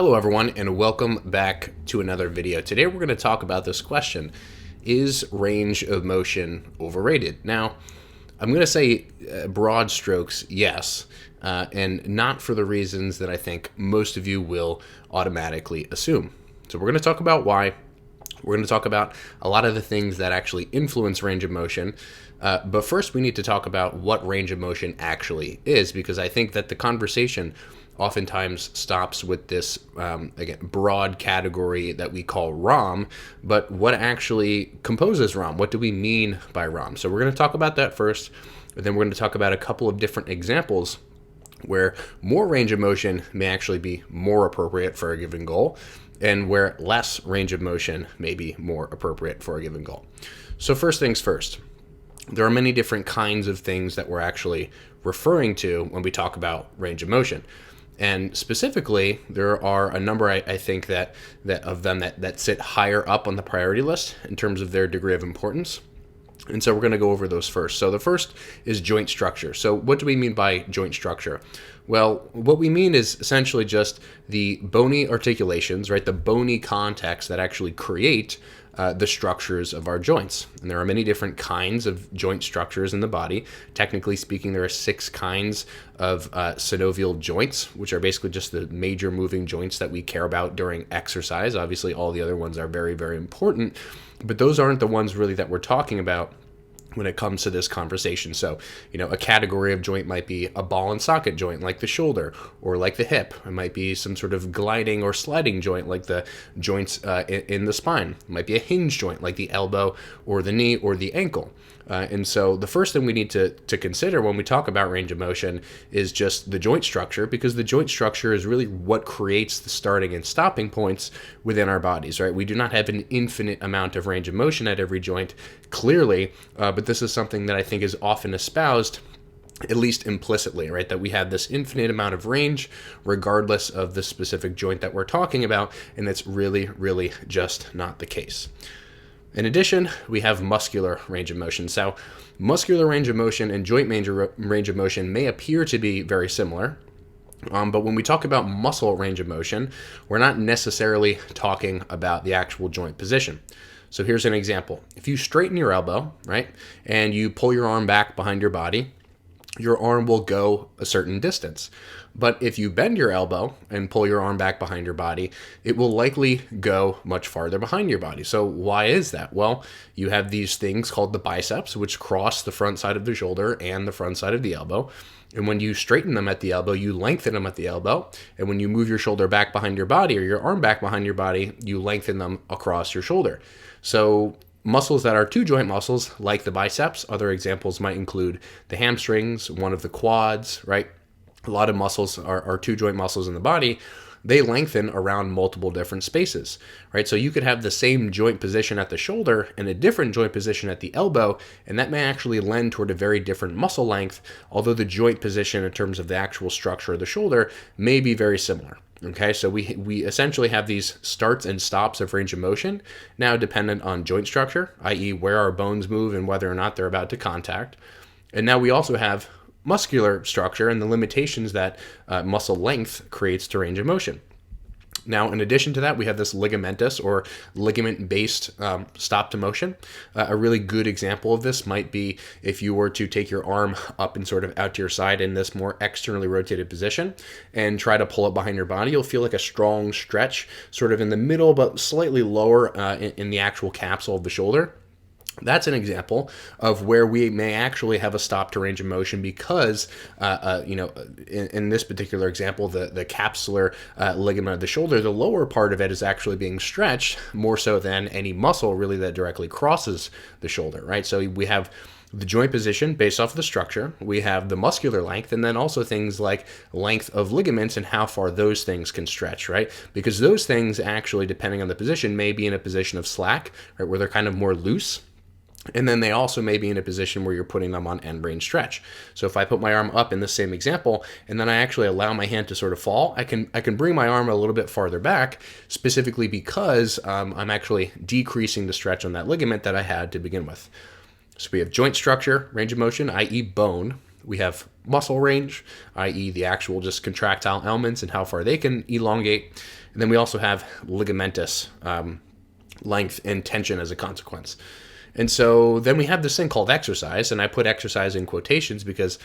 Hello everyone, and welcome back to another video. Today we're going to talk about this question: is range of motion overrated? Now, I'm going to say broad strokes, yes, and not for the reasons that I think most of you will automatically assume. So we're going to talk about why. We're going to talk about a lot of the things that actually influence range of motion. But first, we need to talk about what range of motion actually is, because I think that the conversation oftentimes stops with this, again, broad category that we call ROM, but what actually composes ROM? What do we mean by ROM? So we're going to talk about that first, and then we're going to talk about a couple of different examples where more range of motion may actually be more appropriate for a given goal, and where less range of motion may be more appropriate for a given goal. So first things first, there are many different kinds of things that we're actually referring to when we talk about range of motion. And specifically, there are a number, I think, that of them that sit higher up on the priority list in terms of their degree of importance. And so we're going to go over those first. So the first is joint structure. So what do we mean by joint structure? Well, what we mean is essentially just the bony articulations, right? The bony contacts that actually create the structures of our joints. And there are many different kinds of joint structures in the body. Technically speaking, there are 6 kinds of synovial joints, which are basically just the major moving joints that we care about during exercise. Obviously, all the other ones are very, very important, but those aren't the ones really that we're talking about when it comes to this conversation. So, a category of joint might be a ball and socket joint like the shoulder or like the hip. It might be some sort of gliding or sliding joint like the joints in the spine. It might be a hinge joint like the elbow or the knee or the ankle. And so the first thing we need to consider when we talk about range of motion is just the joint structure, because the joint structure is really what creates the starting and stopping points within our bodies, right? We do not have an infinite amount of range of motion at every joint, clearly, but this is something that I think is often espoused, at least implicitly, right? That we have this infinite amount of range regardless of the specific joint that we're talking about, and that's really, really just not the case. In addition, we have muscular range of motion. So muscular range of motion and joint range of motion may appear to be very similar, but when we talk about muscle range of motion, we're not necessarily talking about the actual joint position. So here's an example. If you straighten your elbow, right, and you pull your arm back behind your body, your arm will go a certain distance. But if you bend your elbow and pull your arm back behind your body, it will likely go much farther behind your body. So why is that? Well, you have these things called the biceps, which cross the front side of the shoulder and the front side of the elbow. And when you straighten them at the elbow, you lengthen them at the elbow. And when you move your shoulder back behind your body or your arm back behind your body, you lengthen them across your shoulder. So muscles that are two joint muscles, like the biceps, other examples might include the hamstrings, one of the quads, right? A lot of muscles are two joint muscles in the body. They lengthen around multiple different spaces, right? So you could have the same joint position at the shoulder and a different joint position at the elbow, and that may actually lend toward a very different muscle length, although the joint position in terms of the actual structure of the shoulder may be very similar. Okay, so we essentially have these starts and stops of range of motion, now dependent on joint structure, i.e. where our bones move and whether or not they're about to contact. And now we also have muscular structure and the limitations that muscle length creates to range of motion. Now, in addition to that, we have this ligamentous or ligament-based stop to motion. A really good example of this might be if you were to take your arm up and sort of out to your side in this more externally rotated position and try to pull it behind your body. You'll feel like a strong stretch sort of in the middle, but slightly lower in the actual capsule of the shoulder. That's an example of where we may actually have a stop to range of motion because, in this particular example, the capsular ligament of the shoulder, the lower part of it is actually being stretched more so than any muscle really that directly crosses the shoulder, right? So we have the joint position based off of the structure, we have the muscular length, and then also things like length of ligaments and how far those things can stretch, right? Because those things actually, depending on the position, may be in a position of slack, right, where they're kind of more loose. And then they also may be in a position where you're putting them on end range stretch. So if I put my arm up in the same example, and then I actually allow my hand to sort of fall, I can bring my arm a little bit farther back, specifically because I'm actually decreasing the stretch on that ligament that I had to begin with. So we have joint structure, range of motion, i.e. bone. We have muscle range, i.e. the actual just contractile elements and how far they can elongate. And then we also have ligamentous length and tension as a consequence. And so then we have this thing called exercise, and I put exercise in quotations because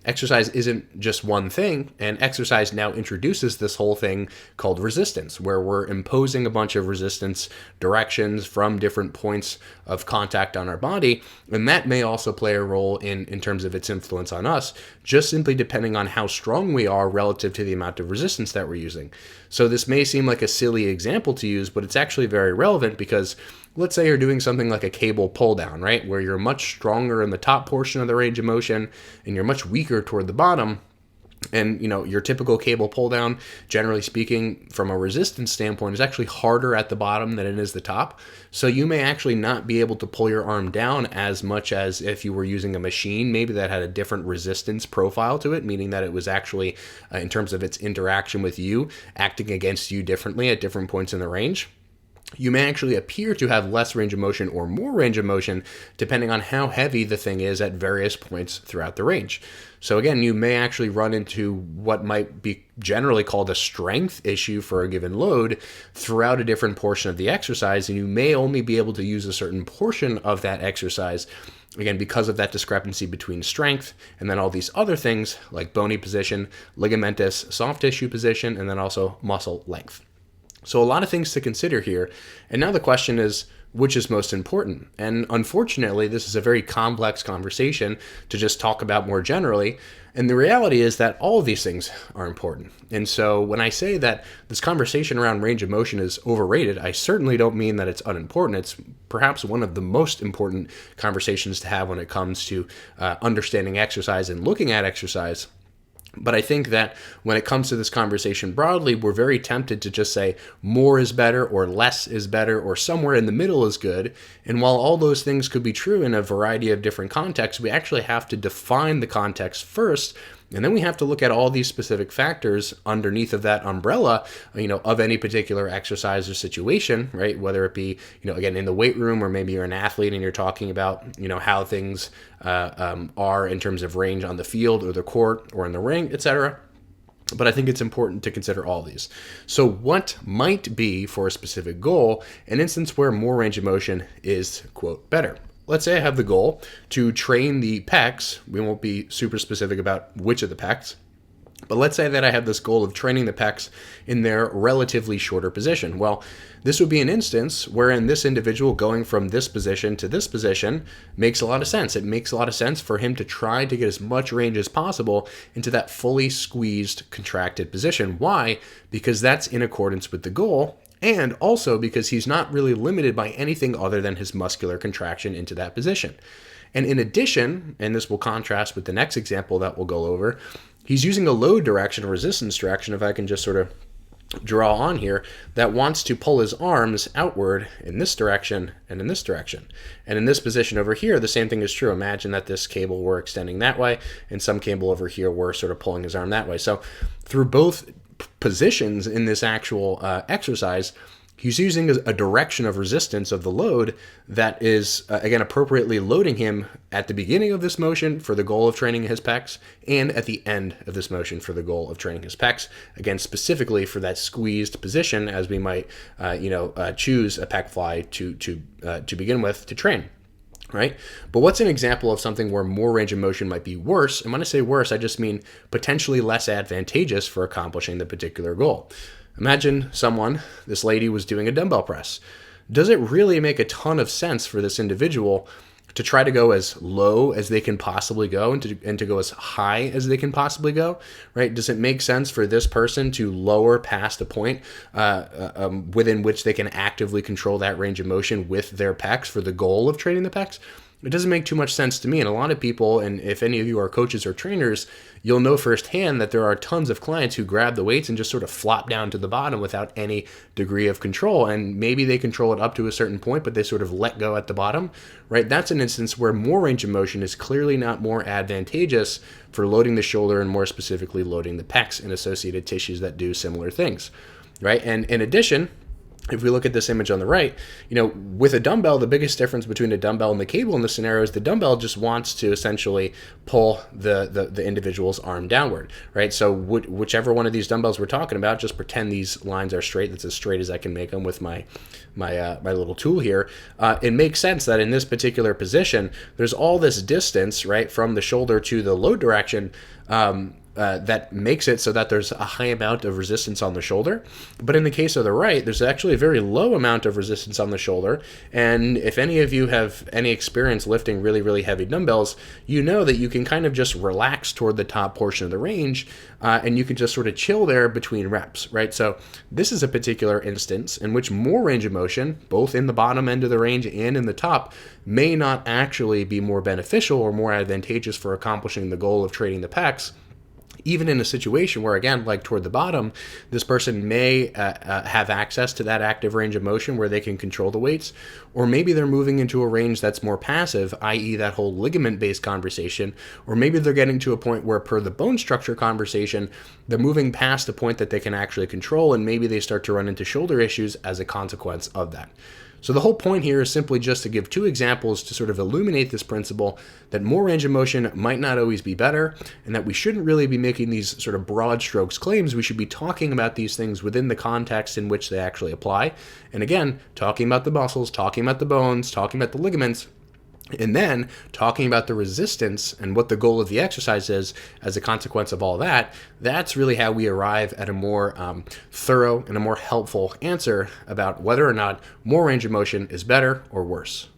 exercise isn't just one thing, and exercise now introduces this whole thing called resistance, where we're imposing a bunch of resistance directions from different points of contact on our body, and that may also play a role in terms of its influence on us, just simply depending on how strong we are relative to the amount of resistance that we're using. So this may seem like a silly example to use, but it's actually very relevant because let's say you're doing something like a cable pull down, right? Where you're much stronger in the top portion of the range of motion and you're much weaker toward the bottom. And, your typical cable pull down, generally speaking, from a resistance standpoint, is actually harder at the bottom than it is the top. So you may actually not be able to pull your arm down as much as if you were using a machine, maybe that had a different resistance profile to it, meaning that it was actually, in terms of its interaction with you, acting against you differently at different points in the range. You may actually appear to have less range of motion or more range of motion depending on how heavy the thing is at various points throughout the range. So again, you may actually run into what might be generally called a strength issue for a given load throughout a different portion of the exercise, and you may only be able to use a certain portion of that exercise, again, because of that discrepancy between strength and then all these other things like bony position, ligamentous, soft tissue position, and then also muscle length. So a lot of things to consider here. And now the question is, which is most important? And unfortunately, this is a very complex conversation to just talk about more generally. And the reality is that all of these things are important. And so when I say that this conversation around range of motion is overrated, I certainly don't mean that it's unimportant. It's perhaps one of the most important conversations to have when it comes to understanding exercise and looking at exercise. But I think that when it comes to this conversation broadly, we're very tempted to just say more is better or less is better or somewhere in the middle is good. And while all those things could be true in a variety of different contexts, we actually have to define the context first. And then we have to look at all these specific factors underneath of that umbrella, of any particular exercise or situation, right? Whether it be, again, in the weight room, or maybe you're an athlete and you're talking about, how things are in terms of range on the field or the court or in the ring, etc. But I think it's important to consider all these. So what might be, for a specific goal, an instance where more range of motion is, quote, better? Let's say I have the goal to train the pecs. We won't be super specific about which of the pecs, but let's say that I have this goal of training the pecs in their relatively shorter position. Well, this would be an instance wherein this individual going from this position to this position makes a lot of sense. It makes a lot of sense for him to try to get as much range as possible into that fully squeezed, contracted position. Why? Because that's in accordance with the goal, and also because he's not really limited by anything other than his muscular contraction into that position. And in addition, and this will contrast with the next example that we'll go over, he's using a load direction, a resistance direction, if I can just sort of draw on here, that wants to pull his arms outward in this direction and in this direction. And in this position over here, the same thing is true. Imagine that this cable were extending that way, and some cable over here were sort of pulling his arm that way. So through both positions in this actual exercise, he's using a direction of resistance of the load that is, again, appropriately loading him at the beginning of this motion for the goal of training his pecs, and at the end of this motion for the goal of training his pecs, again, specifically for that squeezed position, as we might, choose a pec fly to begin with to train. Right? But what's an example of something where more range of motion might be worse? And when I say worse, I just mean potentially less advantageous for accomplishing the particular goal. Imagine this lady was doing a dumbbell press. Does it really make a ton of sense for this individual to try to go as low as they can possibly go and to go as high as they can possibly go, right? Does it make sense for this person to lower past a point within which they can actively control that range of motion with their pecs for the goal of training the pecs? It doesn't make too much sense to me. And a lot of people, and if any of you are coaches or trainers, you'll know firsthand that there are tons of clients who grab the weights and just sort of flop down to the bottom without any degree of control. And maybe they control it up to a certain point, but they sort of let go at the bottom, right? That's an instance where more range of motion is clearly not more advantageous for loading the shoulder and more specifically loading the pecs and associated tissues that do similar things, right? And in addition, if we look at this image on the right, with a dumbbell, the biggest difference between a dumbbell and the cable in this scenario is the dumbbell just wants to essentially pull the individual's arm downward, right? So whichever one of these dumbbells we're talking about, just pretend these lines are straight. That's as straight as I can make them with my little tool here. It makes sense that in this particular position, there's all this distance, right, from the shoulder to the load direction, that makes it so that there's a high amount of resistance on the shoulder. But in the case of the right, there's actually a very low amount of resistance on the shoulder. And if any of you have any experience lifting really, really heavy dumbbells, you know that you can kind of just relax toward the top portion of the range, and you can just sort of chill there between reps, right? So this is a particular instance in which more range of motion, both in the bottom end of the range and in the top, may not actually be more beneficial or more advantageous for accomplishing the goal of trading the pecs, even in a situation where, again, like toward the bottom, this person may have access to that active range of motion where they can control the weights, or maybe they're moving into a range that's more passive, i.e. that whole ligament-based conversation, or maybe they're getting to a point where, per the bone structure conversation, they're moving past the point that they can actually control, and maybe they start to run into shoulder issues as a consequence of that. So the whole point here is simply just to give two examples to sort of illuminate this principle that more range of motion might not always be better, and that we shouldn't really be making these sort of broad strokes claims. We should be talking about these things within the context in which they actually apply. And again, talking about the muscles, talking about the bones, talking about the ligaments, and then talking about the resistance and what the goal of the exercise is as a consequence of all that. That's really how we arrive at a more thorough and a more helpful answer about whether or not more range of motion is better or worse.